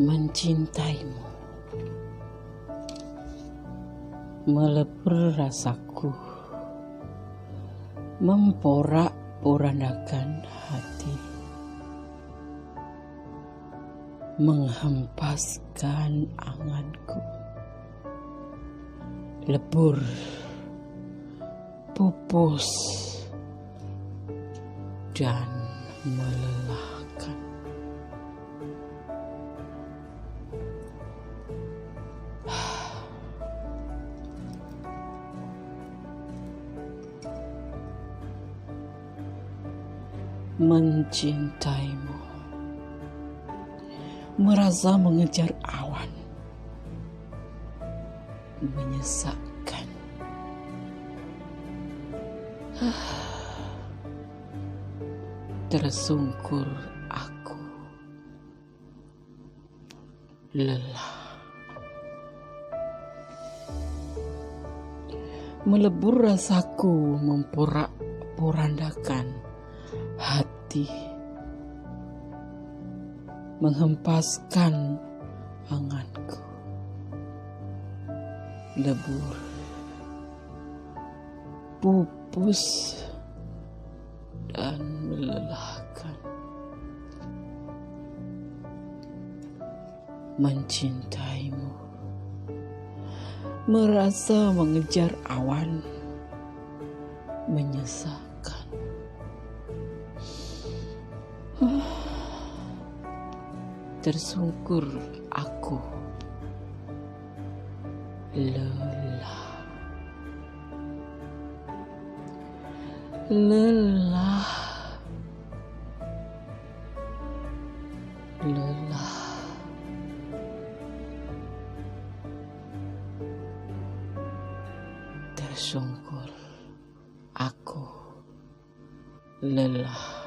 Mencintaimu melebur rasaku, memporak-porandakan hati, menghempaskan anganku, lebur, pupus, dan melelahkan. Mencintaimu merasa mengejar awan, menyesakkan. Tersungkur aku, lelah. Melebur rasaku, memporak-porandakan hati, menghempaskan anganku, lebur, pupus, dan melelahkan. Mencintaimu merasa mengejar awan, menyesakkan. Tersungkur aku, lelah. Lelah. Tersungkur aku, lelah.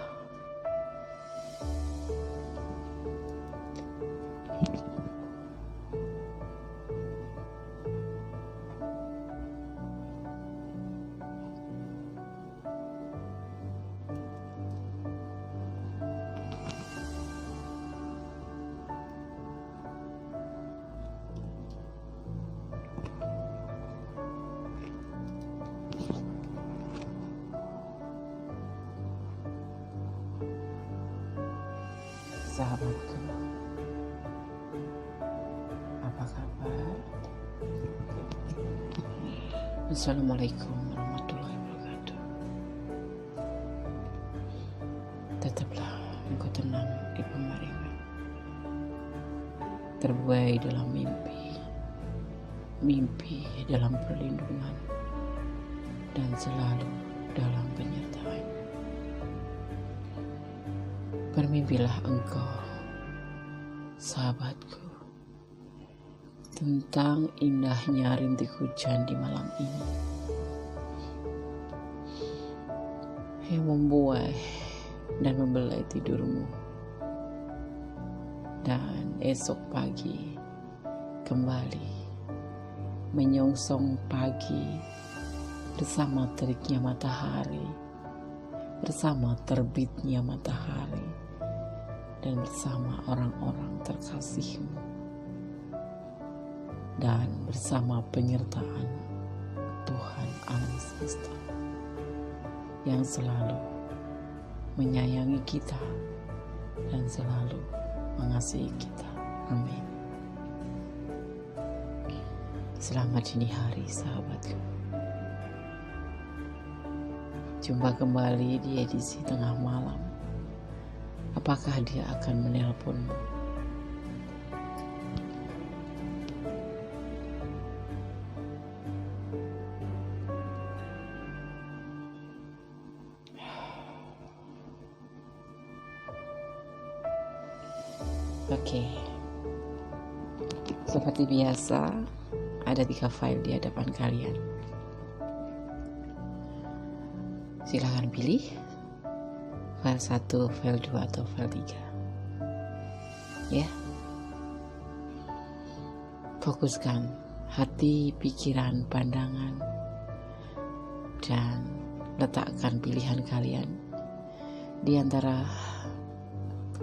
Sahabatku, apa kabar? Assalamualaikum warahmatullahi wabarakatuh. Tetaplah engkau tenang di pembaringan, terbuai dalam mimpi dalam perlindungan, dan selalu dalam penyertaan. Bermimpilah engkau, sahabatku, tentang indahnya rintik hujan di malam ini yang membuai dan membelai tidurmu. Dan esok pagi kembali menyongsong pagi bersama teriknya matahari, bersama terbitnya matahari, dan bersama orang-orang terkasihmu, dan bersama penyertaan Tuhan alam semesta yang selalu menyayangi kita dan selalu mengasihi kita. Amin. Selamat dini hari, sahabatku. Jumpa kembali di edisi tengah malam. Apakah dia akan menelponmu? Oke. Seperti biasa, ada 3 file di hadapan kalian. Silakan pilih file 1, file 2, atau file 3. Ya. Fokuskan hati, pikiran, pandangan, dan letakkan pilihan kalian di antara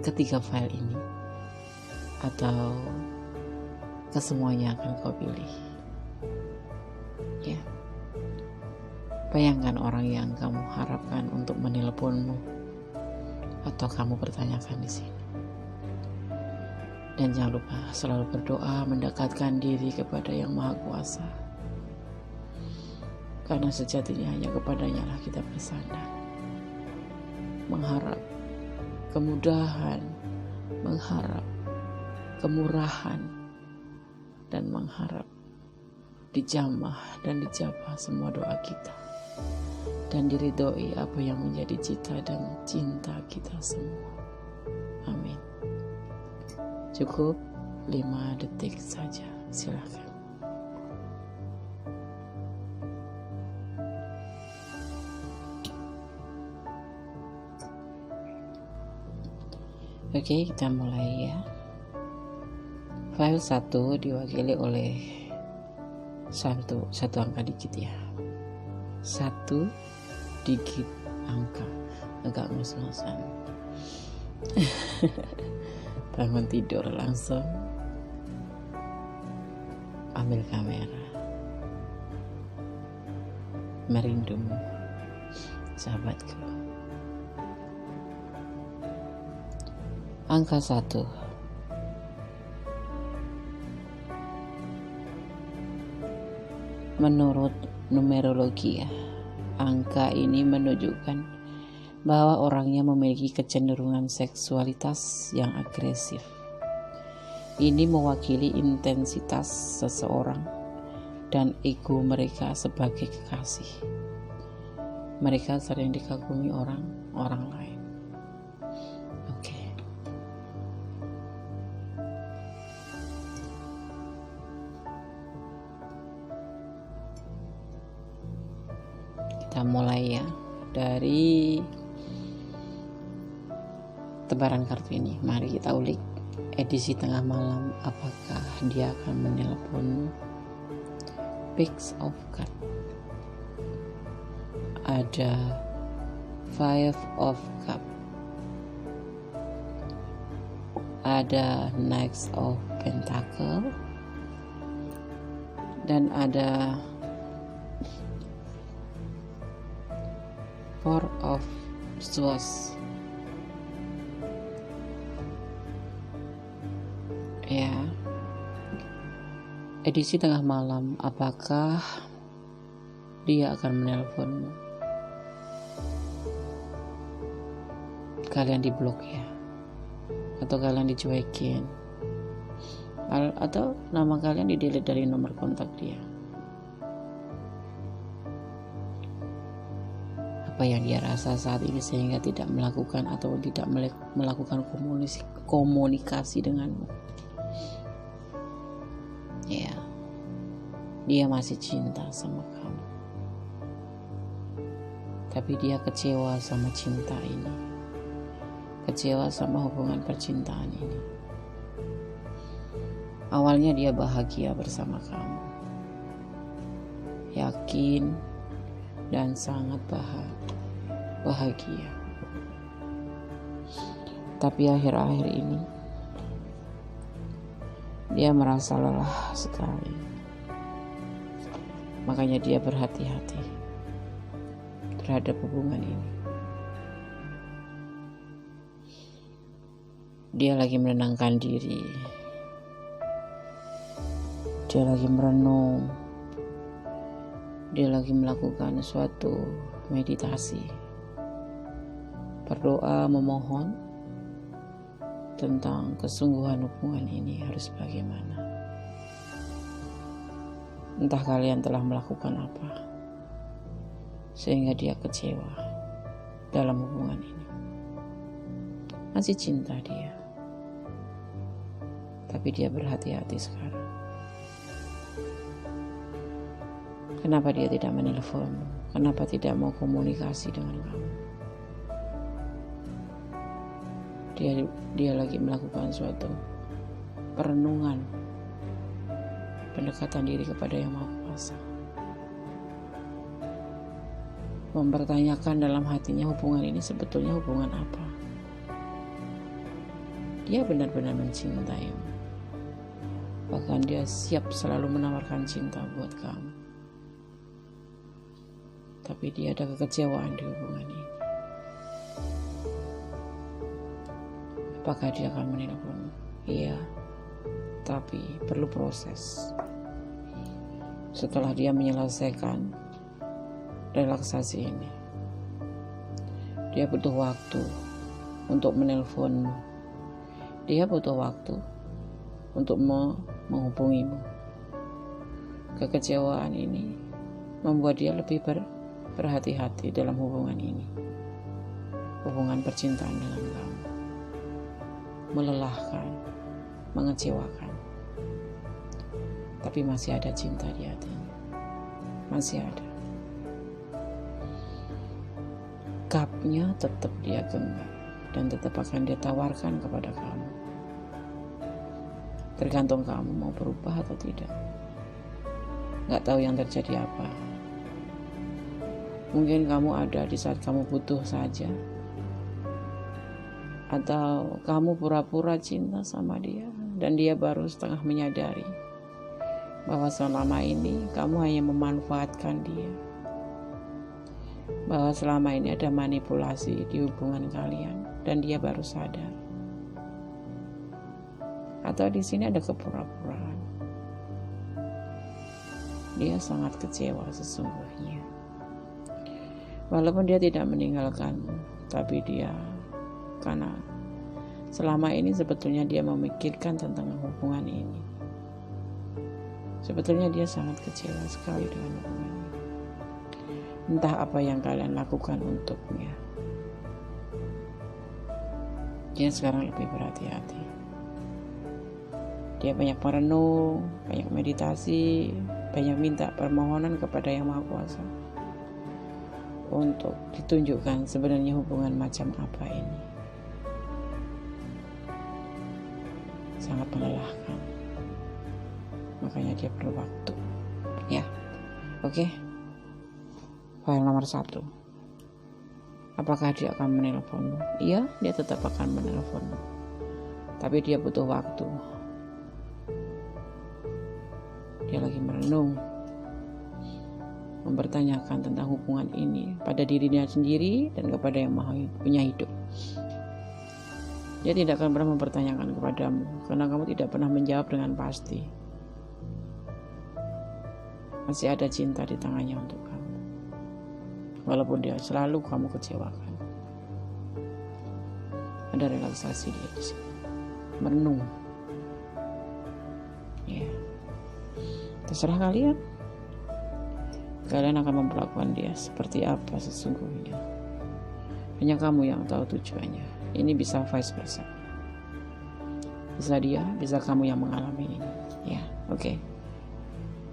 ketiga file ini. atau kesemuanya akan kau pilih? Ya, bayangkan orang yang kamu harapkan untuk menelponmu atau kamu pertanyakan di sini. Dan jangan lupa selalu berdoa mendekatkan diri kepada Yang Maha Kuasa, karena sejatinya hanya kepadanya lah kita bersandar, mengharap kemudahan, mengharap kemurahan, dan mengharap dijamah dan dijabah semua doa kita, dan diridhoi apa yang menjadi cita dan cinta kita semua. Amin. Cukup 5 detik saja, silakan. Oke, kita mulai ya. File 1 diwakili oleh satu angka digit ya. 1 digit angka, agak ngos-ngosan. Bangun tidur langsung ambil kamera, merindumu sahabatku. Angka 1. Menurut numerologi ya, angka ini menunjukkan bahwa orangnya memiliki kecenderungan seksualitas yang agresif. Ini mewakili intensitas seseorang dan ego mereka sebagai kekasih. Mereka sering dikagumi orang lain. Oke. Kita mulai ya dari tebaran kartu ini. Mari kita ulik edisi tengah malam, apakah dia akan menelponmu? Page of Cup, ada 5 of Cup, ada Knight of Pentacle, dan ada 4 of Swords. Ya, edisi tengah malam, apakah dia akan menelponmu? Kalian diblok ya, atau kalian dicuekin, atau nama kalian di-delete dari nomor kontak dia. Apa yang dia rasa saat ini sehingga tidak melakukan atau tidak melakukan komunikasi denganmu? Ya, dia masih cinta sama kamu, tapi dia kecewa sama cinta ini, kecewa sama hubungan percintaan ini. Awalnya dia bahagia bersama kamu, yakin dan sangat bahagia, tapi akhir-akhir ini dia merasa lelah sekali. Makanya dia berhati-hati terhadap hubungan ini. Dia lagi menenangkan diri. Dia lagi merenung. Dia lagi melakukan suatu meditasi. Berdoa memohon tentang kesungguhan hubungan ini harus bagaimana. Entah kalian telah melakukan apa sehingga dia kecewa dalam hubungan ini. Masih cinta dia, tapi dia berhati-hati sekarang. Kenapa dia tidak menelpon? Kenapa tidak mau komunikasi dengan kamu? Dia lagi melakukan suatu perenungan, pendekatan diri kepada Yang Maha Kuasa, mempertanyakan dalam hatinya hubungan ini sebetulnya hubungan apa. Dia benar-benar mencintaimu, bahkan dia siap selalu menawarkan cinta buat kamu. Tapi dia ada kekecewaan di hubungan ini. Apakah dia akan menelpon? Iya, tapi perlu proses. Setelah dia menyelesaikan relaksasi ini, dia butuh waktu untuk menelponmu. Dia butuh waktu untuk menghubungimu. Kekecewaan ini membuat dia lebih berhati-hati dalam hubungan ini. Hubungan percintaan dengan kamu melelahkan, mengecewakan, tapi masih ada cinta di hatinya. Masih ada. Cupnya tetap dia genggam dan tetap akan dia tawarkan kepada kamu. Tergantung kamu mau berubah atau tidak. Gak tahu yang terjadi apa. Mungkin kamu ada di saat kamu butuh saja, atau kamu pura-pura cinta sama dia dan dia baru setengah menyadari bahwa selama ini kamu hanya memanfaatkan dia, bahwa selama ini ada manipulasi di hubungan kalian dan dia baru sadar. Atau di sini ada kepura-puraan. Dia sangat kecewa sesungguhnya. Walaupun dia tidak meninggalkanmu, tapi dia karena selama ini sebetulnya dia memikirkan tentang hubungan ini. Sebetulnya dia sangat kecewa sekali dengan hubungan ini. Entah apa yang kalian lakukan untuknya. Dia sekarang lebih berhati-hati. Dia banyak merenung, banyak meditasi, banyak minta permohonan kepada Yang Maha Kuasa untuk ditunjukkan sebenarnya hubungan macam apa ini. Sangat melelahkan, makanya dia perlu waktu. Ya, oke. File nomor 1. Apakah dia akan menelponmu? Iya, dia tetap akan menelponmu, tapi dia butuh waktu. Dia lagi merenung, mempertanyakan tentang hubungan ini pada dirinya sendiri dan kepada Yang Maha punya hidup. Dia tidak akan pernah mempertanyakan kepadamu karena kamu tidak pernah menjawab dengan pasti. Masih ada cinta di tangannya untuk kamu, walaupun dia selalu kamu kecewakan. Ada relaksasi dia di sini, merenung. Ya, terserah kalian. Kalian akan memperlakukan dia seperti apa sesungguhnya. Hanya kamu yang tahu tujuannya. Ini bisa vice versa. Bisa dia, bisa kamu yang mengalami ini. Ya, oke.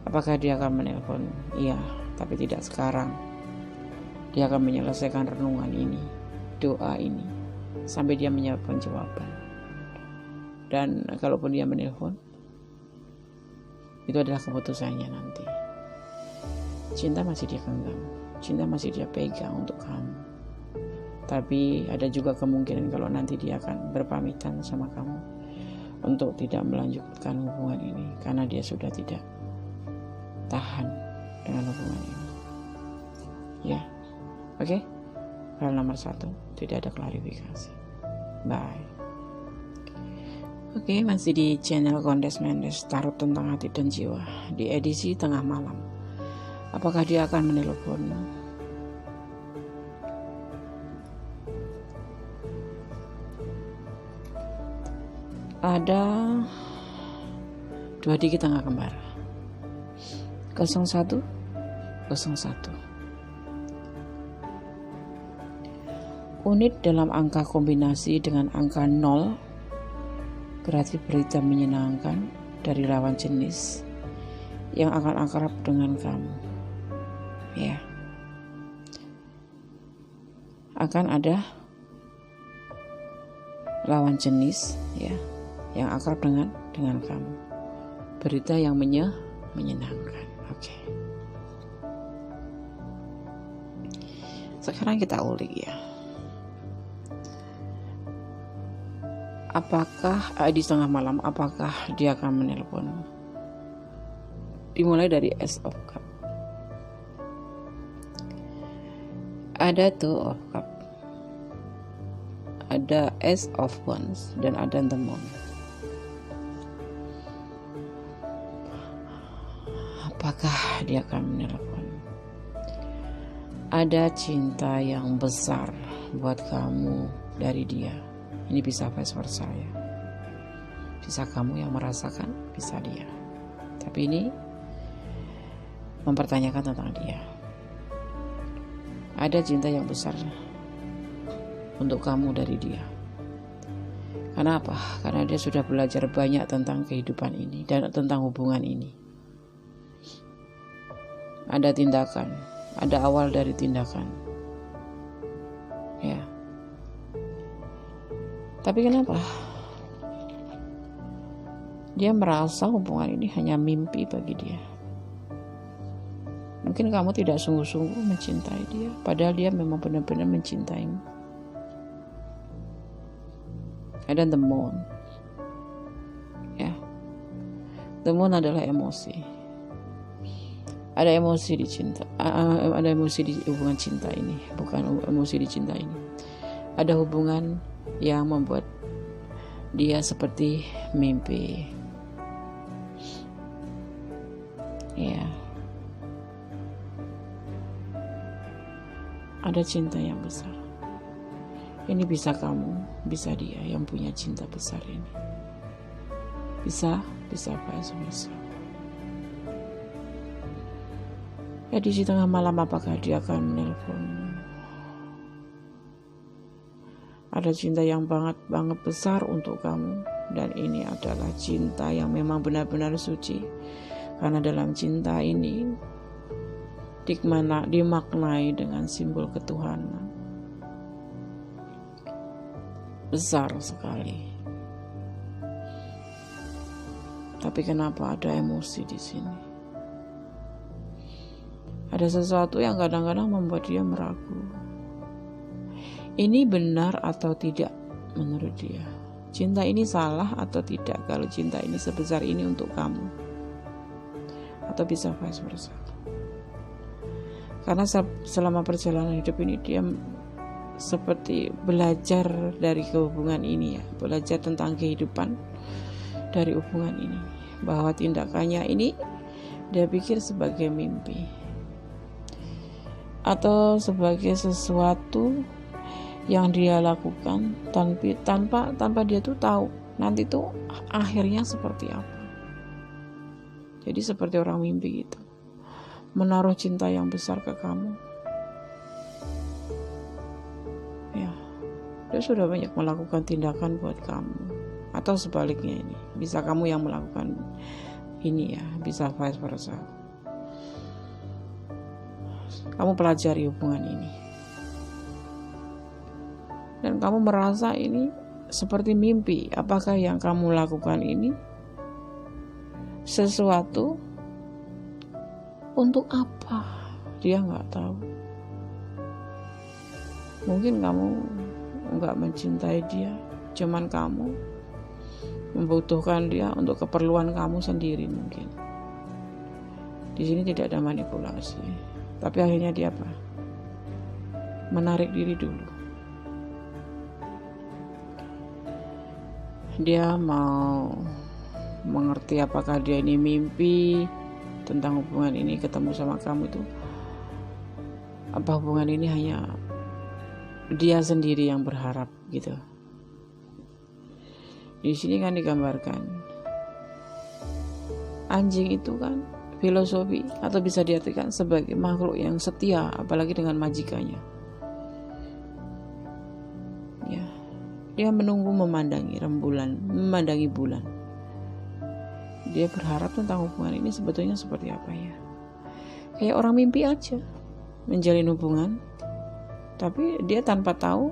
Apakah dia akan menelpon? Iya, tapi tidak sekarang. Dia akan menyelesaikan renungan ini, doa ini, sampai dia menyiapkan jawaban. Dan kalaupun dia menelpon, itu adalah keputusannya nanti. Cinta masih dia genggam, cinta masih dia pegang untuk kamu. Tapi ada juga kemungkinan kalau nanti dia akan berpamitan sama kamu untuk tidak melanjutkan hubungan ini karena dia sudah tidak tahan dengan hubungan ini. Ya, oke. Hal nomor 1, tidak ada klarifikasi. Bye. Oke, masih di channel Kondes Mendes, Tarot Tentang Hati dan Jiwa, di edisi tengah malam. Apakah dia akan menelpon? Ada 2 digit angka kembar, 01 01. Unit dalam angka kombinasi dengan angka 0 berarti berita menyenangkan dari lawan jenis yang akan akrab dengan kamu. Ya, akan ada lawan jenis ya yang akrab dengan kamu. Berita yang menyenangkan. Oke. Sekarang kita ulik ya. Apakah di tengah malam, apakah dia akan menelponmu? Dimulai dari Ace of Cup. Ada Two of Cup, ada Ace of Wands, dan ada The Moon. Apakah dia akan menelpon? Ada cinta yang besar buat kamu dari dia. Ini bisa vice versa ya. Bisa kamu yang merasakan, bisa dia. Tapi ini mempertanyakan tentang dia. Ada cinta yang besar untuk kamu dari dia. Karena apa? Karena dia sudah belajar banyak tentang kehidupan ini dan tentang hubungan ini. Ada tindakan, ada awal dari tindakan. Ya. Tapi kenapa? Dia merasa hubungan ini hanya mimpi bagi dia. Mungkin kamu tidak sungguh-sungguh mencintai dia, padahal dia memang benar-benar mencintaimu. Ada The Moon. Ya. The Moon adalah emosi. Ada emosi di cinta, ada emosi di hubungan cinta ini, bukan emosi di cinta ini. Ada hubungan yang membuat dia seperti mimpi. Ya. Ada cinta yang besar. Ini bisa kamu, bisa dia yang punya cinta besar ini. Bisa vice versa. Ya, di tengah malam apakah dia akan menelpon? Ada cinta yang banget besar untuk kamu, dan ini adalah cinta yang memang benar-benar suci. Karena dalam cinta ini dimaknai dengan simbol ketuhanan. Besar sekali. Tapi kenapa ada emosi di sini? Ada sesuatu yang kadang-kadang membuat dia meragu. Ini benar atau tidak menurut dia? Cinta ini salah atau tidak kalau cinta ini sebesar ini untuk kamu? Atau bisa vice versa? Karena selama perjalanan hidup ini dia seperti belajar dari hubungan ini ya. Belajar tentang kehidupan dari hubungan ini. Bahwa tindakannya ini dia pikir sebagai mimpi. Atau sebagai sesuatu yang dia lakukan tanpa dia tuh tahu nanti tuh akhirnya seperti apa. Jadi seperti orang mimpi gitu, menaruh cinta yang besar ke kamu. Ya, dia sudah banyak melakukan tindakan buat kamu. Atau sebaliknya ini, bisa kamu yang melakukan ini ya, bisa vice versa. Kamu pelajari hubungan ini. Dan kamu merasa ini seperti mimpi. Apakah yang kamu lakukan ini sesuatu untuk apa? Dia nggak tahu. Mungkin kamu nggak mencintai dia, cuman kamu membutuhkan dia untuk keperluan kamu sendiri mungkin. Di sini tidak ada manipulasi. Tapi akhirnya dia apa? Menarik diri dulu. Dia mau mengerti apakah dia ini mimpi tentang hubungan ini ketemu sama kamu itu. Apa hubungan ini hanya dia sendiri yang berharap gitu. Di sini kan digambarkan anjing itu kan filosofi atau bisa diartikan sebagai makhluk yang setia, apalagi dengan majikannya. Ya, dia menunggu memandangi rembulan, memandangi bulan. Dia berharap tentang hubungan ini sebetulnya seperti apa ya? Kayak orang mimpi aja, menjalin hubungan, tapi dia tanpa tahu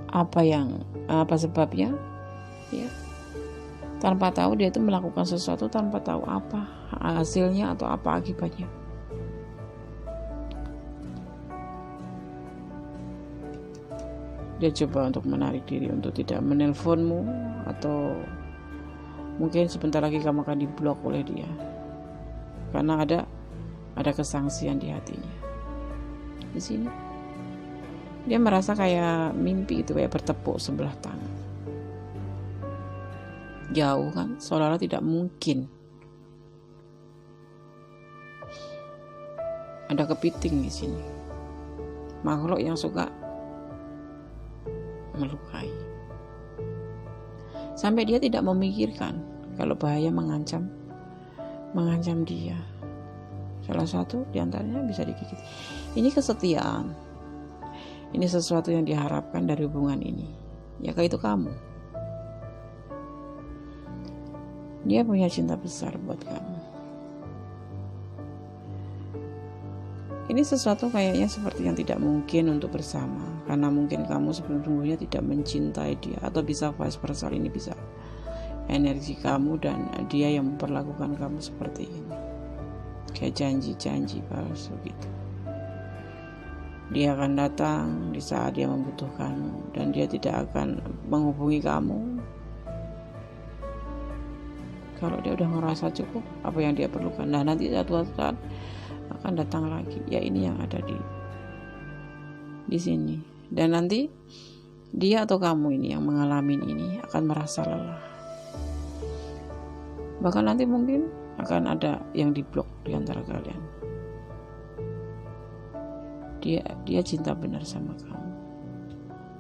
apa sebabnya, ya. Tanpa tahu dia itu melakukan sesuatu tanpa tahu apa hasilnya atau apa akibatnya. Dia coba untuk menarik diri untuk tidak menelponmu, atau mungkin sebentar lagi kamu akan diblok oleh dia karena ada kesangsian di hatinya. Di sini dia merasa kayak mimpi itu, kayak bertepuk sebelah tangan. Jauh kan, seolah-olah tidak mungkin. Ada kepiting di sini, makhluk yang suka melukai, sampai dia tidak memikirkan kalau bahaya mengancam dia. Salah satu diantaranya bisa digigit. Ini kesetiaan, ini sesuatu yang diharapkan dari hubungan ini. Ya kayak itu kamu, dia punya cinta besar buat kamu. Ini sesuatu kayaknya seperti yang tidak mungkin untuk bersama, karena mungkin kamu sebelumnya tidak mencintai dia, atau bisa vice versa. Ini bisa energi kamu dan dia yang memperlakukan kamu seperti ini, kayak janji-janji palsu gitu. Dia akan datang di saat dia membutuhkanmu, dan dia tidak akan menghubungi kamu kalau dia udah ngerasa cukup apa yang dia perlukan. Nah, nanti suatu saat akan datang lagi. Ya, ini yang ada di sini. Dan nanti dia atau kamu ini yang mengalami ini akan merasa lelah. Bahkan nanti mungkin akan ada yang diblok di antara kalian. Dia cinta benar sama kamu.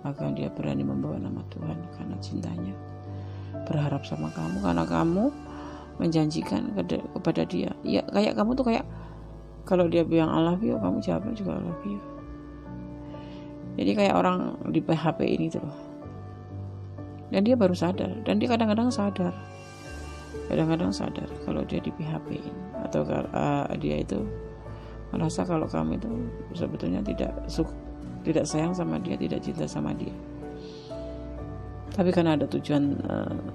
Bahkan dia berani membawa nama Tuhan karena cintanya. Berharap sama kamu karena kamu menjanjikan kepada dia. Ya, kayak kamu tuh kayak kalau dia bilang I love you, kamu jawabnya juga I love you. Jadi kayak orang di PHP ini tuh loh. Dan dia baru sadar, dan dia kadang-kadang sadar kalau dia di PHP ini, atau dia itu merasa kalau kamu itu sebetulnya tidak sayang sama dia, tidak cinta sama dia. Tapi karena ada tujuan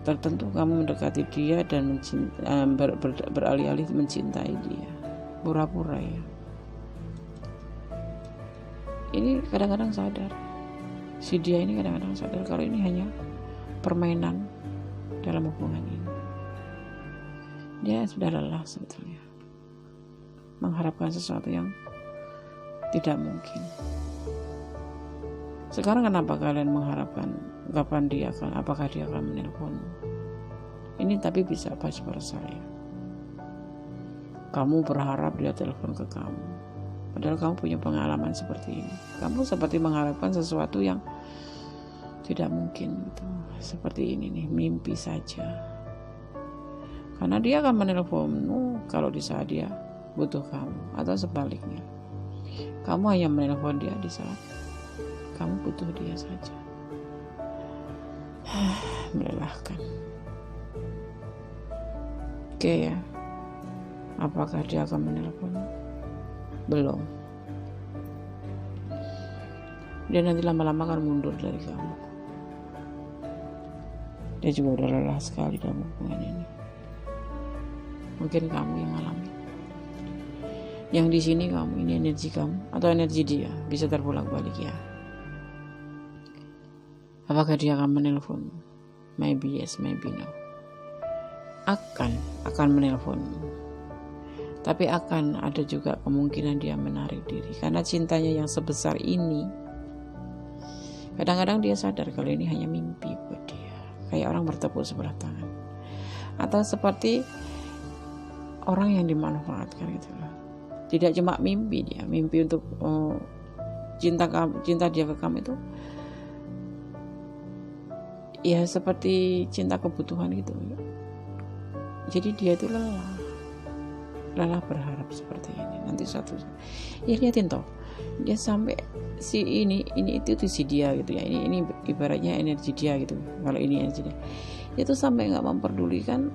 tertentu, kamu mendekati dia dan beralih-alih mencintai dia. Pura-pura ya. Ini kadang-kadang sadar, si dia ini kadang-kadang sadar kalau ini hanya permainan dalam hubungan ini. Dia sudah lelah sebetulnya mengharapkan sesuatu yang tidak mungkin. Sekarang kenapa kalian mengharapkan kapan dia akan, apakah dia akan menelponmu? Ini tapi bisa vice versa ya. Kamu berharap dia telepon ke kamu, padahal kamu punya pengalaman seperti ini. Kamu seperti mengharapkan sesuatu yang tidak mungkin gitu. Seperti ini nih, mimpi saja. Karena dia akan menelponmu kalau di saat dia butuh kamu, atau sebaliknya. Kamu hanya menelpon dia di saat kamu butuh dia saja. Melelahkan. Oke ya. Apakah dia akan menelpon? Belum. Dia nanti lama-lama akan mundur dari kamu. Dia juga udah lelah sekali dalam hubungan ini. Mungkin kamu yang alami. Yang di sini kamu, ini energi kamu atau energi dia, bisa terbolak-balik ya. Apakah dia akan menelpon? Maybe yes, maybe no. Akan menelponmu. Tapi akan ada juga kemungkinan dia menarik diri. Karena cintanya yang sebesar ini, kadang-kadang dia sadar kalau ini hanya mimpi buat dia. Kayak orang bertepuk sebelah tangan. Atau seperti orang yang dimanfaatkan gitu loh. Tidak cuma mimpi dia, mimpi untuk cinta dia ke kamu itu ya seperti cinta kebutuhan gitu. Jadi dia itu lelah berharap seperti ini. Nanti suatu ya liatin toh, dia sampai si ini itu si dia gitu ya. Ini ibaratnya energi dia gitu. Kalau ini energi dia, itu sampai nggak memperdulikan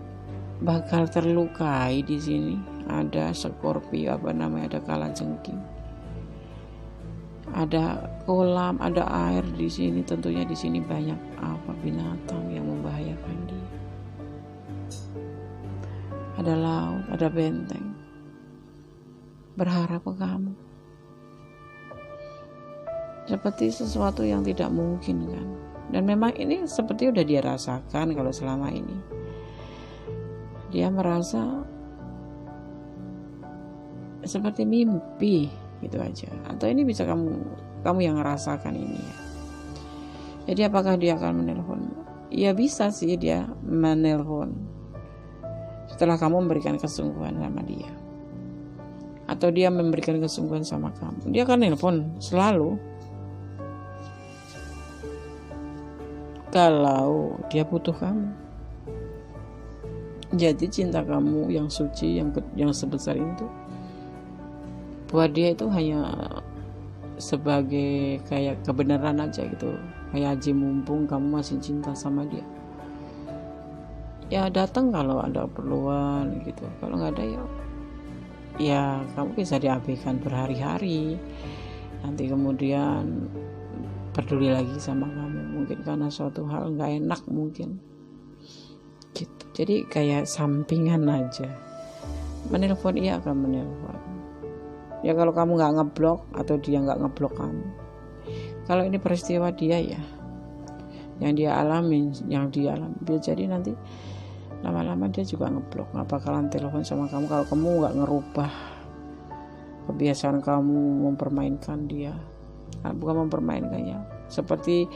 bakal terlukai di sini. Ada Scorpio, ada kalajengking, ada kolam, ada air di sini. Tentunya di sini banyak binatang yang membahayakan dia. Ada laut, ada benteng. Berharap ke kamu. seperti sesuatu yang tidak mungkin kan. Dan memang ini seperti udah dia rasakan. Kalau selama ini dia merasa seperti mimpi gitu aja, atau ini bisa kamu yang ngerasakan ini ya. Jadi apakah dia akan menelpon? Ya bisa sih dia menelpon setelah kamu memberikan kesungguhan sama dia, atau dia memberikan kesungguhan sama kamu. Dia akan nelpon selalu kalau dia butuh kamu. Jadi cinta kamu yang suci, yang sebesar itu, buat dia itu hanya sebagai kayak kebenaran aja gitu, kayak haji mumpung kamu masih cinta sama dia. Ya datang kalau ada keperluan gitu, kalau nggak ada ya kamu bisa diabaikan berhari-hari. Nanti kemudian peduli lagi sama kamu, mungkin karena suatu hal nggak enak mungkin gitu. Jadi kayak sampingan aja. Menelpon, ia akan menelpon ya kalau kamu nggak ngeblok atau dia nggak ngeblok kamu. Kalau ini peristiwa dia ya, yang dia alami, jadi nanti lama-lama dia juga ngeblok, nggak bakalan telepon sama kamu kalau kamu nggak ngerubah kebiasaan kamu mempermainkan dia. Bukan mempermainkan ya, seperti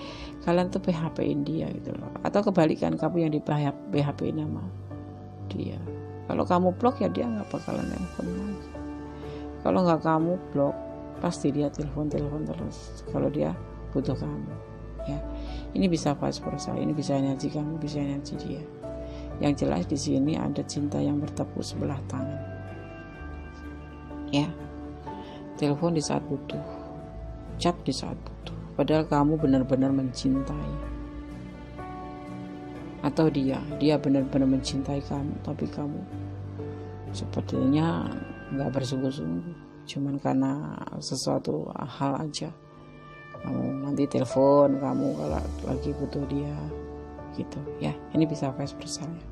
kalian tuh PHP-in dia gitu loh, atau kebalikan kamu yang di PHP-in sama dia. Kalau kamu blok ya dia nggak bakalan telepon lagi. Kalau nggak kamu blok, pasti dia telepon terus kalau dia butuh kamu ya. Ini bisa vice versa, ini bisa energi kamu, bisa energi dia. Yang jelas di sini ada cinta yang bertepuk sebelah tangan ya. Telepon di saat butuh, chat di saat butuh, padahal kamu benar-benar mencintai, atau dia benar-benar mencintai kamu, tapi kamu sepertinya nggak bersungguh-sungguh, cuman karena sesuatu hal aja kamu nanti telepon kamu kalau lagi butuh dia gitu ya. Ini bisa vice versa ya.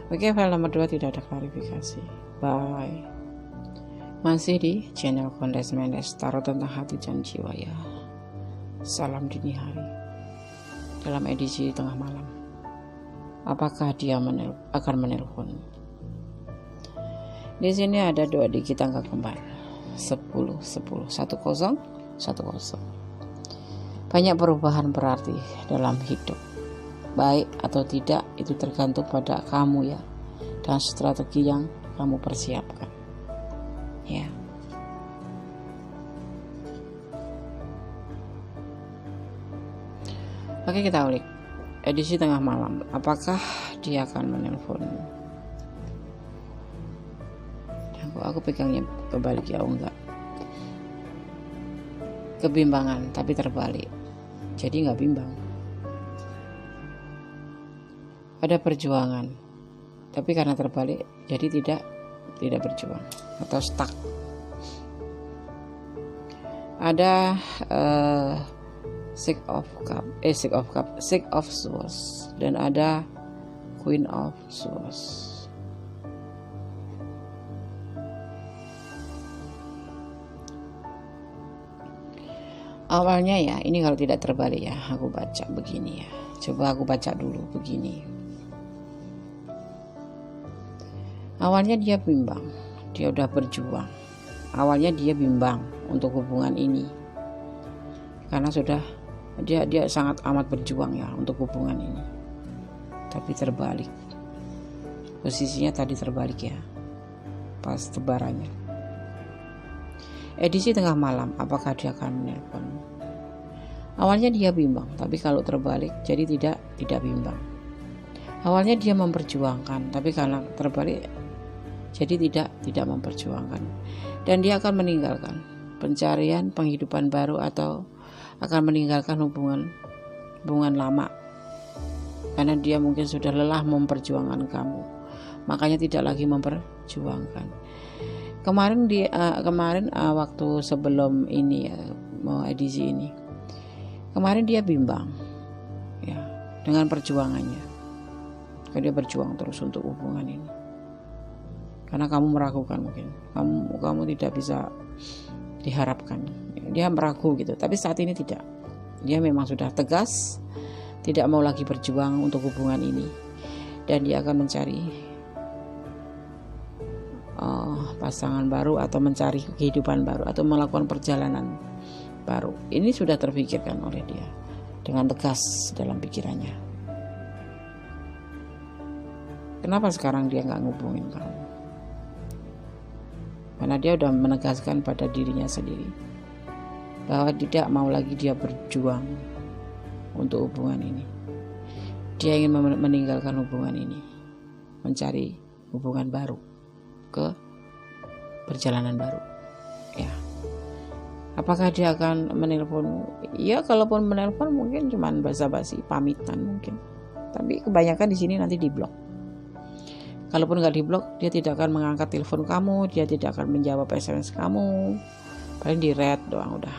Oke, file nomor 2 tidak ada klarifikasi. Bye. Masih di channel Kondes Mendes, taruh tentang hati dan jiwa ya. Salam dini hari dalam edisi tengah malam. Apakah dia akan menelpon? Di sini ada 2 digit angka kembar, 10 10 10 10. Banyak perubahan berarti dalam hidup. Baik atau tidak itu tergantung pada kamu ya, dan strategi yang kamu persiapkan ya. Oke, kita ulik edisi tengah malam. Apakah dia akan menelpon? Aku pegangnya kebalik ya, enggak. Kebimbangan tapi terbalik, jadi nggak bimbang. Ada perjuangan tapi karena terbalik jadi tidak berjuang atau stuck. Ada Six of Swords dan ada Queen of Swords. Awalnya ya, ini kalau tidak terbalik ya, aku baca begini ya. Coba aku baca dulu begini. Awalnya dia bimbang, dia udah berjuang. Awalnya dia bimbang untuk hubungan ini, karena sudah dia sangat amat berjuang ya untuk hubungan ini. Tapi terbalik, posisinya tadi terbalik ya, pas tebarannya. Edisi tengah malam, apakah dia akan menelpon? Awalnya dia bimbang, tapi kalau terbalik jadi tidak bimbang. Awalnya dia memperjuangkan, tapi kalau terbalik jadi tidak memperjuangkan. Dan dia akan meninggalkan pencarian penghidupan baru atau akan meninggalkan hubungan lama. Karena dia mungkin sudah lelah memperjuangkan kamu, makanya tidak lagi memperjuangkan. Kemarin waktu sebelum ini ya, mau edisi ini, kemarin dia bimbang ya dengan perjuangannya, karena dia berjuang terus untuk hubungan ini. Karena kamu meragukan, mungkin kamu tidak bisa diharapkan ya. dia meragu gitu. Tapi saat ini tidak, dia memang sudah tegas, tidak mau lagi berjuang untuk hubungan ini, dan dia akan mencari pasangan baru atau mencari kehidupan baru atau melakukan perjalanan baru. Ini sudah terpikirkan oleh dia dengan tegas dalam pikirannya. Kenapa sekarang dia nggak ngubungin kamu? Karena dia udah menegaskan pada dirinya sendiri bahwa tidak mau lagi dia berjuang untuk hubungan ini. Dia ingin meninggalkan hubungan ini, mencari hubungan baru, ke perjalanan baru. Ya, apakah dia akan menelpon? Ya, kalaupun menelpon mungkin cuman basa-basi, pamitan mungkin. Tapi kebanyakan di sini nanti diblok. Kalaupun nggak diblok, dia tidak akan mengangkat telepon kamu, dia tidak akan menjawab SMS kamu, paling di read doang udah.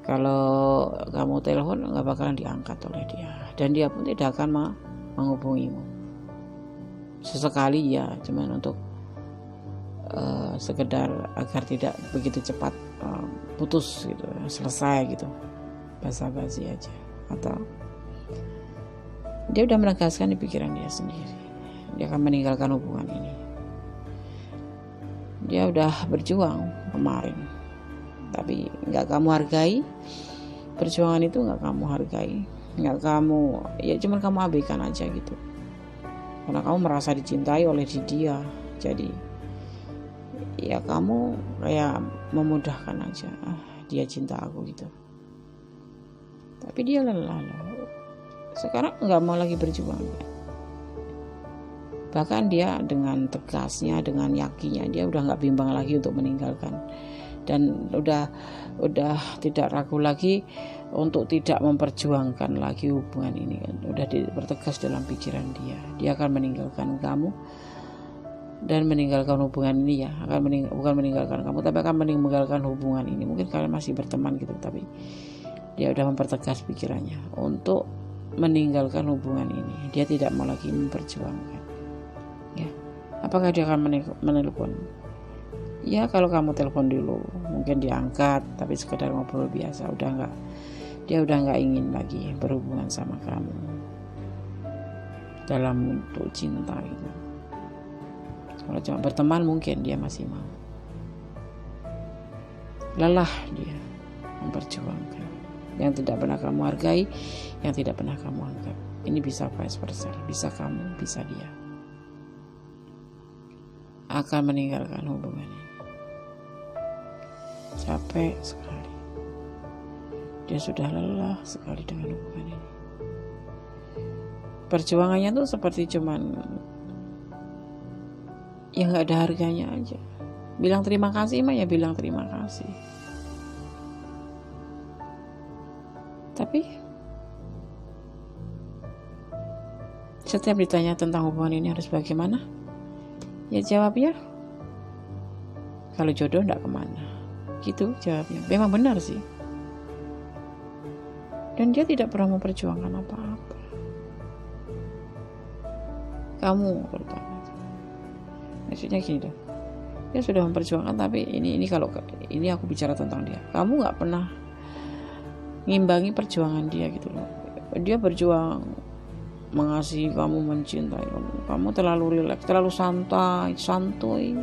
Kalau kamu telepon nggak bakalan diangkat oleh dia, dan dia pun tidak akan menghubungimu. Sesekali ya, cuman untuk sekedar agar tidak begitu cepat putus gitu, selesai gitu, basa-basi aja. Atau dia udah menegaskan di pikiran dia sendiri, dia akan meninggalkan hubungan ini. Dia udah berjuang kemarin, tapi nggak kamu hargai. Perjuangan itu nggak kamu hargai, nggak kamu, ya cuman kamu abaikan aja gitu, karena kamu merasa dicintai oleh dia. Jadi ya kamu kayak memudahkan aja, dia cinta aku gitu. Tapi dia lelah loh. Sekarang nggak mau lagi berjuang. Bahkan dia dengan tegasnya, dengan yakinnya, dia udah nggak bimbang lagi untuk meninggalkan, dan udah tidak ragu lagi untuk tidak memperjuangkan lagi hubungan ini kan. Udah dipertegas dalam pikiran dia akan meninggalkan kamu dan meninggalkan hubungan ini ya, bukan meninggalkan kamu, tapi akan meninggalkan hubungan ini. Mungkin kalian masih berteman gitu, tapi dia udah mempertegas pikirannya untuk meninggalkan hubungan ini. Dia tidak mau lagi memperjuangkan. Ya, apakah dia akan menelpon? Ya, kalau kamu telepon dulu, mungkin diangkat, tapi sekedar ngobrol biasa. Dia udah nggak ingin lagi berhubungan sama kamu dalam bentuk cinta gitu. Kalau cuma berteman mungkin dia masih mau. Lelah dia memperjuangkan yang tidak pernah kamu hargai, yang tidak pernah kamu anggap. Ini bisa vice versa, bisa kamu, bisa dia. Akan meninggalkan hubungan ini. Capek sekali. Dia sudah lelah sekali dengan hubungan ini. Perjuangannya tuh seperti cuman ya nggak ada harganya aja. Bilang terima kasih mah ya bilang terima kasih. Tapi setiap ditanya tentang hubungan ini harus bagaimana, ya jawabnya kalau jodoh nggak kemana, gitu jawabnya. Memang benar sih. Dan dia tidak pernah memperjuangkan apa-apa. Kamu bertanya. Maksudnya gini dong, dia sudah memperjuangkan, tapi ini kalau ini aku bicara tentang dia, kamu nggak pernah ngimbangi perjuangan dia gitu loh. Dia berjuang mengasihi kamu, mencintai kamu terlalu rileks, terlalu santuy.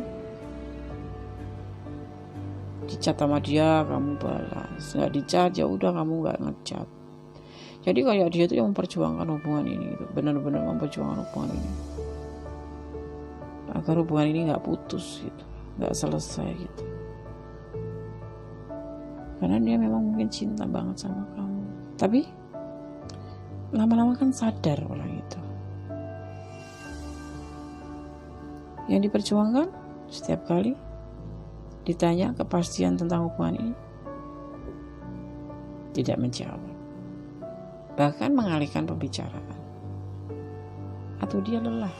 Dicat sama dia kamu balas, nggak dicat ya udah kamu nggak ngecat. Jadi kayak dia tuh yang memperjuangkan hubungan ini gitu, benar-benar memperjuangkan hubungan ini agar hubungan ini nggak putus gitu, nggak selesai gitu. Karena dia memang mungkin cinta banget sama kamu, tapi lama-lama kan sadar orang itu. Yang diperjuangkan setiap kali ditanya kepastian tentang hubungan ini tidak menjawab, bahkan mengalihkan pembicaraan, atau dia lelah.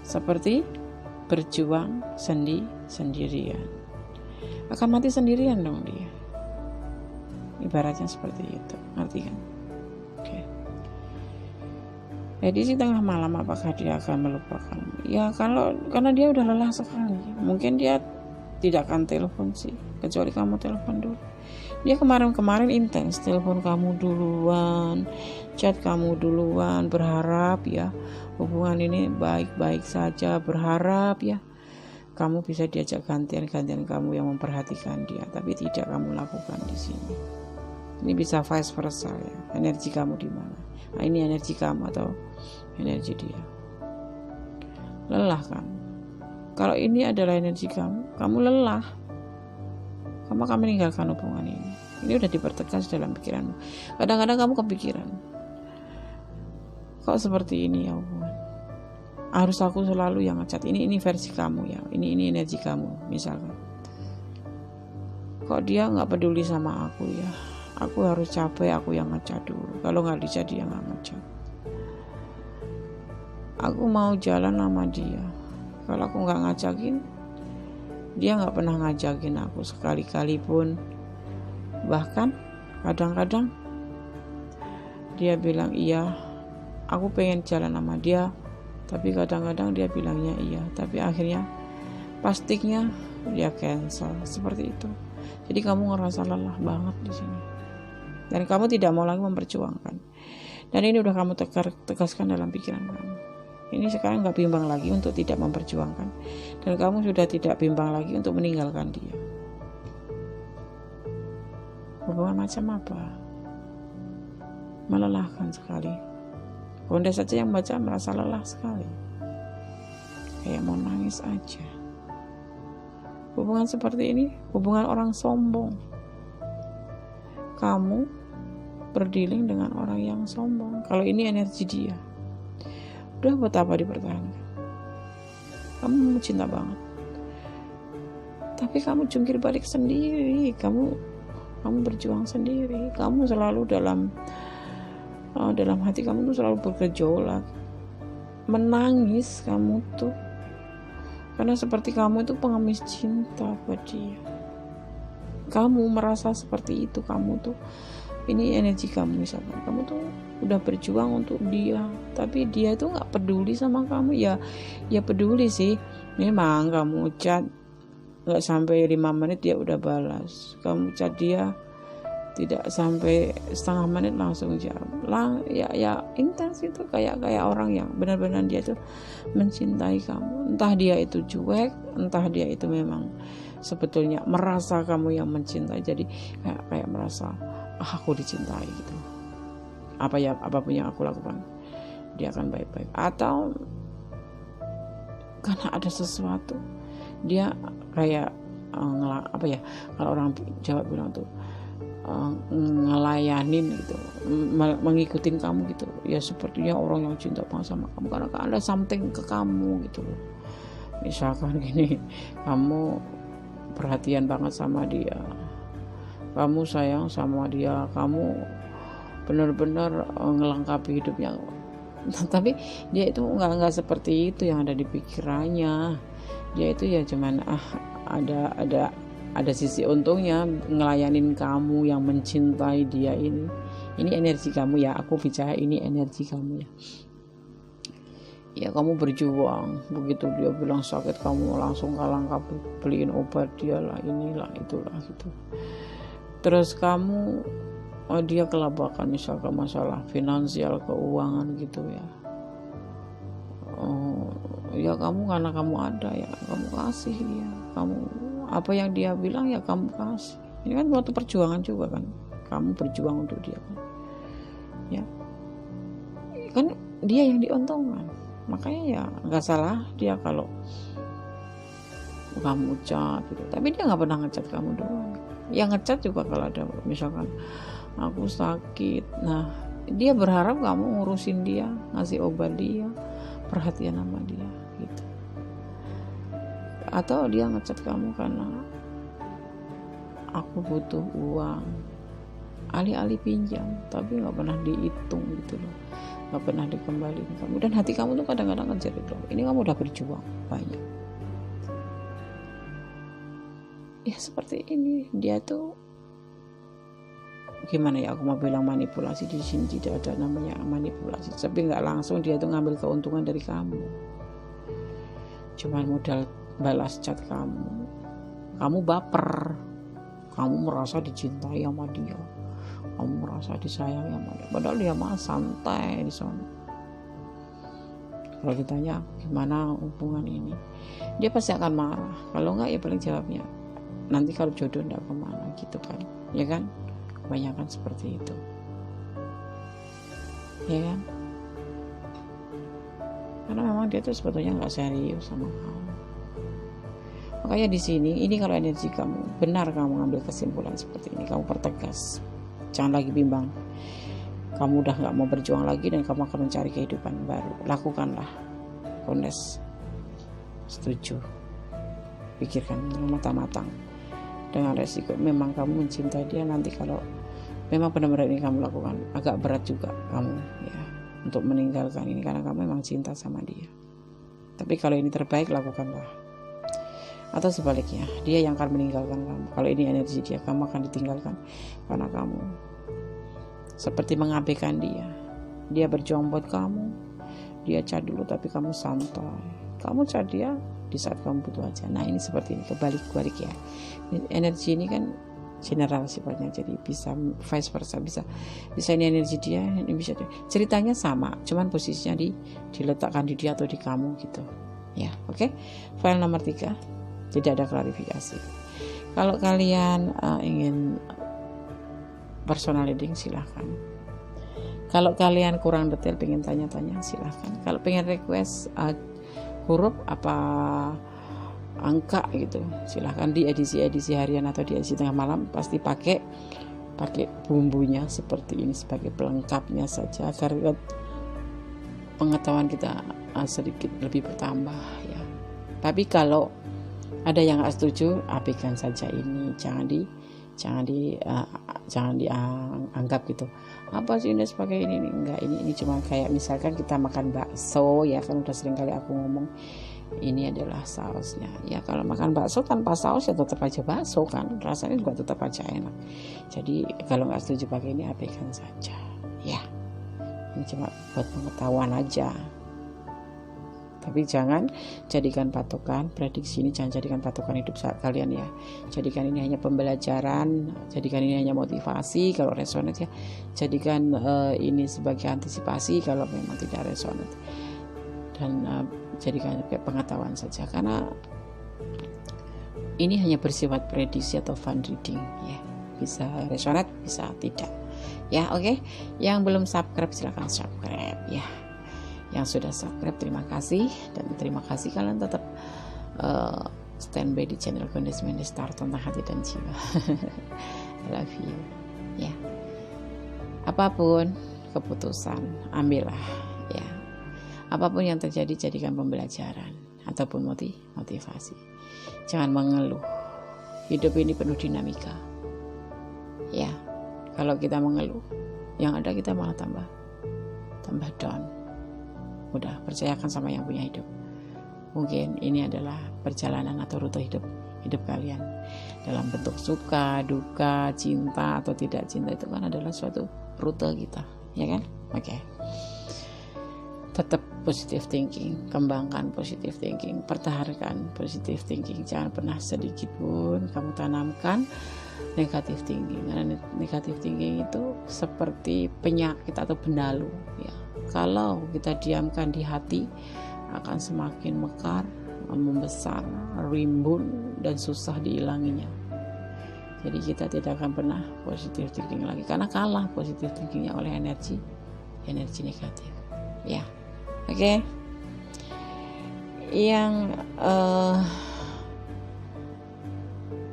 Seperti berjuang sendirian. Akan mati sendirian dong dia. Ibaratnya seperti itu. Ngerti kan? Oke. Jadi di tengah malam apakah dia akan melupakan? Ya karena dia udah lelah sekali. Mungkin dia tidak akan telepon sih, kecuali kamu telepon dulu. Dia kemarin intens telepon kamu duluan, chat kamu duluan, berharap ya hubungan ini baik-baik saja, berharap ya kamu bisa diajak gantian kamu yang memperhatikan dia, tapi tidak kamu lakukan di sini. Ini bisa vice versa ya, energi kamu di mana? Nah, ini energi kamu atau energi dia? Lelah kamu. Kalau ini adalah energi kamu lelah. Kamu akan meninggalkan hubungan ini. Ini udah dipertegas dalam pikiranmu. Kadang-kadang kamu kepikiran, kok seperti ini ya hubungan? Harus aku selalu yang ngechat. Ini versi kamu ya. Ini energi kamu misalkan. Kok dia nggak peduli sama aku ya? Aku harus capek, aku yang ngechat dulu. Kalau nggak dichat dia nggak ngechat. Aku mau jalan sama dia. Kalau aku nggak ngajakin, dia nggak pernah ngajakin aku sekali-kali pun. Bahkan kadang-kadang dia bilang iya, aku pengen jalan sama dia, tapi kadang-kadang dia bilangnya iya, tapi akhirnya pastinya dia cancel. Seperti itu. Jadi kamu ngerasa lelah banget di sini, dan kamu tidak mau lagi memperjuangkan. Dan ini udah kamu tegaskan dalam pikiran kamu. Ini sekarang gak bimbang lagi untuk tidak memperjuangkan, dan kamu sudah tidak bimbang lagi untuk meninggalkan dia. Hubungan macam apa? Melelahkan sekali. Bunda saja yang baca merasa lelah sekali, kayak mau nangis aja. Hubungan seperti ini hubungan orang sombong. Kamu berdealing dengan orang yang sombong. Kalau ini energi dia, udah buat apa dipertahankan? Kamu cinta banget, tapi kamu jungkir balik sendiri. Kamu berjuang sendiri. Kamu selalu dalam hati kamu tuh selalu bergejolak, menangis kamu tuh, karena seperti kamu itu pengemis cinta buat dia. Kamu merasa seperti itu. Kamu tuh, ini energi kamu misalkan, kamu tuh udah berjuang untuk dia, tapi dia tuh nggak peduli sama kamu. Ya peduli sih, memang kamu chat nggak sampai 5 menit dia udah balas. Kamu chat dia tidak sampai setengah menit langsung jawab. Ya intens itu, kayak orang yang benar-benar dia tuh mencintai kamu. Entah dia itu cuek, entah dia itu memang sebetulnya merasa kamu yang mencintai. Jadi kayak merasa aku dicintai gitu. Apapun yang aku lakukan dia akan baik-baik. Atau karena ada sesuatu, dia kayak kalau orang Jawa bilang tuh ngelayanin gitu, mengikutin kamu gitu. Ya sepertinya orang yang cinta banget sama kamu karena ada something ke kamu gitu loh. Misalkan gini, kamu perhatian banget sama dia, kamu sayang sama dia, kamu benar-benar ngelengkapi hidupnya. Tapi dia itu nggak seperti itu yang ada di pikirannya. Dia itu ya cuman ada sisi untungnya ngelayanin kamu yang mencintai dia ini. Ini energi kamu ya, aku bicara ini energi kamu ya. Ya kamu berjuang, begitu dia bilang sakit kamu langsung kalangkap beliin obat dia lah, inilah itulah gitu. Terus kamu dia kelabakan misalkan masalah finansial, keuangan gitu ya. Ya kamu karena kamu ada ya kamu kasih dia, kamu apa yang dia bilang ya kamu kasih. Ini kan suatu perjuangan juga kan, kamu berjuang untuk dia kan, ya kan dia yang diuntungkan. Makanya ya nggak salah dia kalau kamu chat gitu, tapi dia nggak pernah ngechat kamu doang. Yang ngechat juga kalau ada misalkan aku sakit, nah dia berharap kamu ngurusin dia, ngasih obat dia, perhatian sama dia gitu. Atau dia ngechat kamu karena aku butuh uang, alih-alih pinjam, tapi nggak pernah dihitung gitu loh, nggak pernah dikembaliin kamu. Dan hati kamu tuh kadang-kadang ngejar itu, ini kamu udah berjuang banyak. Ya seperti ini, dia tuh gimana ya, aku mau bilang manipulasi, di sini tidak ada namanya manipulasi, tapi nggak langsung dia tuh ngambil keuntungan dari kamu, cuman modal balas chat kamu, kamu baper, kamu merasa dicintai sama dia, kamu merasa disayangi sama dia, padahal dia mah santai di sana. Kalau ditanya gimana hubungan ini, dia pasti akan marah. Kalau enggak ya paling jawabnya nanti kalau jodoh enggak kemana gitu kan, ya kan, kebanyakan seperti itu, ya kan, karena memang dia tuh sebetulnya nggak serius sama kamu. Makanya di sini ini kalau energi kamu benar, kamu ngambil kesimpulan seperti ini, kamu pertegas, jangan lagi bimbang. Kamu udah nggak mau berjuang lagi dan kamu akan mencari kehidupan baru. Lakukanlah, Kondes. Setuju. Pikirkan matang-matang. Dengan resiko memang kamu mencintai dia, nanti kalau memang benar-benar ini kamu lakukan, agak berat juga kamu ya untuk meninggalkan ini karena kamu memang cinta sama dia. Tapi kalau ini terbaik, lakukanlah. Atau sebaliknya, dia yang akan meninggalkan kamu. Kalau ini energi dia, kamu akan ditinggalkan karena kamu seperti mengabaikan dia. Dia berjuang buat kamu, dia chat dulu tapi kamu santai. Kamu chat dia di saat kamu butuh aja. Nah ini seperti ini, kebalik-balik ya. Energi ini kan general sifatnya, jadi bisa vice versa, bisa ini energi dia, ini bisa dia. Ceritanya sama, cuman posisinya diletakkan di dia atau di kamu gitu. Ya, oke. File nomor 3, tidak ada klarifikasi. Kalau kalian ingin personal reading silahkan. Kalau kalian kurang detail pengen tanya-tanya silahkan. Kalau pengen request huruf apa angka gitu silahkan. Di edisi harian atau di edisi tengah malam pasti pakai bumbunya seperti ini sebagai pelengkapnya saja agar pengetahuan kita sedikit lebih bertambah ya. Tapi kalau ada yang nggak setuju, abaikan saja ini, jangan dianggap gitu. Apa sih ini sebagai ini enggak, ini cuma kayak misalkan kita makan bakso ya kan, udah sering kali aku ngomong ini adalah sausnya. Ya kalau makan bakso tanpa saus ya tetap aja bakso kan, rasanya juga tetap aja enak. Jadi kalau nggak setuju pakai ini, abaikan saja ya. Ini cuma buat pengetahuan aja. Tapi jangan jadikan patokan, prediksi ini jangan jadikan patokan hidup saat kalian ya. Jadikan ini hanya pembelajaran, jadikan ini hanya motivasi kalau resonate ya. Jadikan ini sebagai antisipasi kalau memang tidak resonate. Dan jadikan pengetahuan saja, karena ini hanya bersifat prediksi atau fun reading ya. Bisa resonate, bisa tidak. Ya, oke. Yang belum subscribe silakan subscribe ya. Yang sudah subscribe terima kasih, dan terima kasih kalian tetap standby di channel Kondes Mendestar tentang hati dan jiwa. I love you ya. Apapun keputusan ambillah ya. Apapun yang terjadi jadikan pembelajaran ataupun motivasi. Jangan mengeluh. Hidup ini penuh dinamika ya. Kalau kita mengeluh, yang ada kita malah tambah down. Udah, percayakan sama yang punya hidup. Mungkin ini adalah perjalanan atau rute hidup kalian. Dalam bentuk suka, duka, cinta atau tidak cinta, itu kan adalah suatu rute kita, ya kan? Oke. Tetap positive thinking, kembangkan positive thinking, pertahankan positive thinking. Jangan pernah sedikit pun kamu tanamkan negative thinking. Karena negative thinking itu seperti penyakit atau benalu ya. Kalau kita diamkan di hati, akan semakin mekar, membesar, rimbun, dan susah dihilanginya. Jadi kita tidak akan pernah positive thinking lagi, karena kalah positive thinkingnya oleh energi negatif. Ya, oke. Yang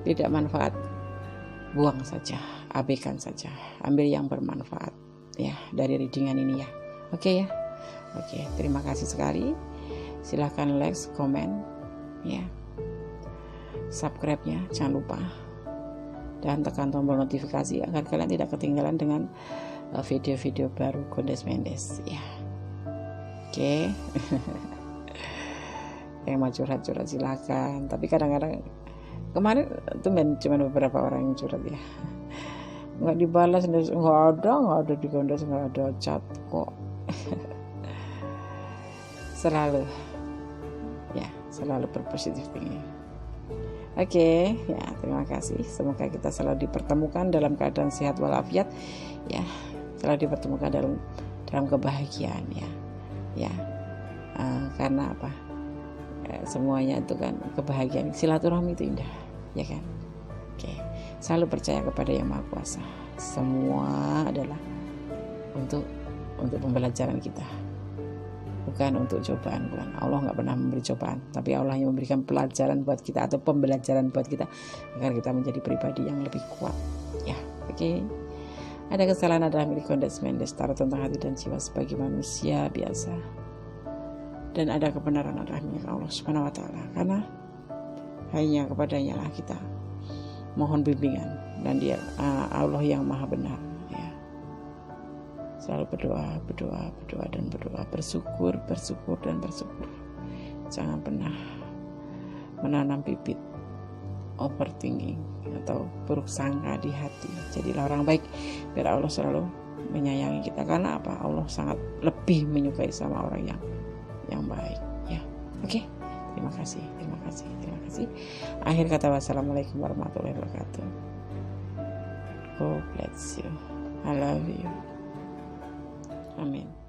tidak manfaat, buang saja, abaikan saja, ambil yang bermanfaat ya dari readingan ini ya. Oke ya. Oke, terima kasih sekali. Silahkan like, komen ya. Subscribe-nya jangan lupa. Dan tekan tombol notifikasi agar kalian tidak ketinggalan dengan video-video baru Kondes Mendes ya. Oke. Yang mau curhat-curhat silakan. Tapi kadang-kadang kemarin tuh cuma beberapa orang yang curhat ya. Nggak dibalas, nggak ada di Kondes, nggak ada chat kok. selalu berpositif thinking. Oke, ya terima kasih. Semoga kita selalu dipertemukan dalam keadaan sehat walafiat, ya, selalu dipertemukan dalam kebahagiaan, ya. Karena apa? Semuanya itu kan kebahagiaan, silaturahmi itu indah, ya kan? Oke, selalu percaya kepada Yang Maha Kuasa. Semua adalah untuk pembelajaran kita, bukan untuk cobaan. Bukan, Allah nggak pernah memberi cobaan, tapi Allah yang memberikan pelajaran buat kita atau pembelajaran buat kita agar kita menjadi pribadi yang lebih kuat, ya. Oke. Ada kesalahan adalah milik Kondes Mendes, taruh tentang hati dan jiwa sebagai manusia biasa, dan ada kebenaran adalah milik Allah Subhanahu wa Ta'ala, karena hanya kepadanya lah kita mohon bimbingan, dan Dia Allah yang maha benar. Selalu berdoa dan berdoa, bersyukur dan bersyukur. Jangan pernah menanam bibit overthinking atau buruk sangka di hati. Jadilah orang baik biar Allah selalu menyayangi kita. Karena apa? Allah sangat lebih menyukai sama orang yang baik, ya. Oke. Terima kasih. Akhir kata, wassalamualaikum warahmatullahi wabarakatuh. God bless you. I love you. Amin.